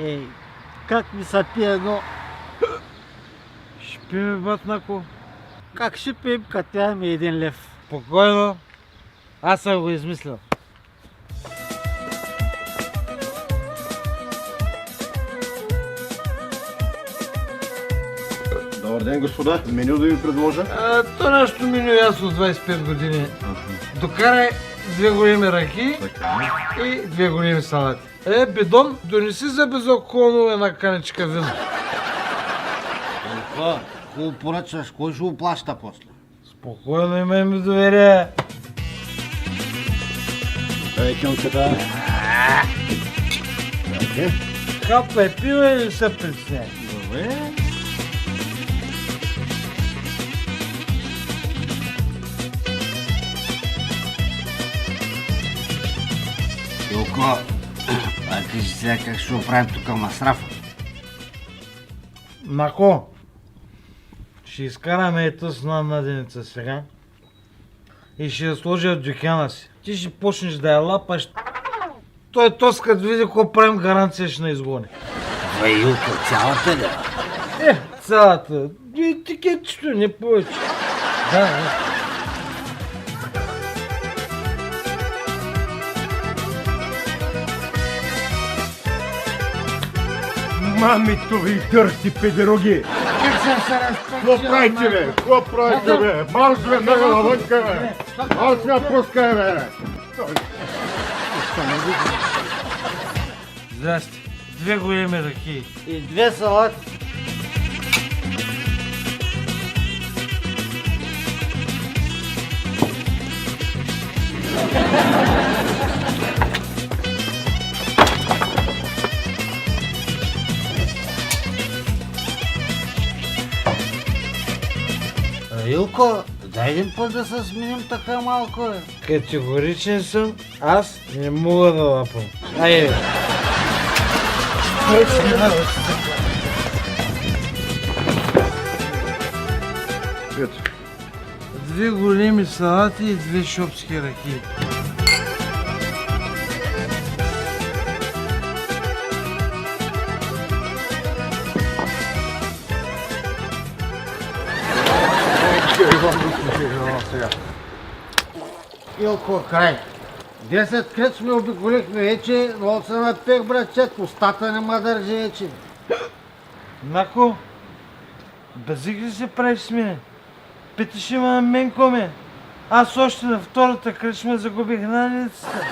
Ей, как ми се пие, но Ще пиме, батнако. как ще пием, като имаме 1 лев? Спокойно. Аз съм го измислил. Добър ден, господа. Меню да ви предложа. То нашето меню е ясно 25 години. Докарай 2 големи ръки и 2 големи салати. Бидон, донеси за безалкохолно една каничка вино. Какво? Хубаво поръчваш, кой ще го плаща после? Спокойно, имай ми доверие. Дайте момчета. Хапай пива или се притесняй? Добре. Илко, а кажи сега как ще оправим тук масрафа? Нако, ще изкараме ето с наденица сега и ще я сложа в дюкяна си. Ти ще почнеш да я лапаш. Той тос като види какво правим, гаранция ще на изгони. Бе, Илко, цялата ли? Цялата. И тикетчето, не повече. Да. Мамито ви дърти, педероги! Как съм се разпочил? Какво правите, бе? Какво правите, бе? Марш веднага навънка, бе! Аз ме пускай, бе! Здрасти. 2 големи ръки. И 2 салати. Илко, дай един път да се сменим така малко, бе. Категоричен съм. Аз не мога да лапам. Айде. Ето. 2 големи салати и 2 шопски ръки. Илко, край. 10 кръчми обиколихме вече, много се напех, братчет, устата не ма държи вече. Нако, базик ли се правиш с мене? Питаш има на мен коме. Аз още на втората кръчма загубих наденицата.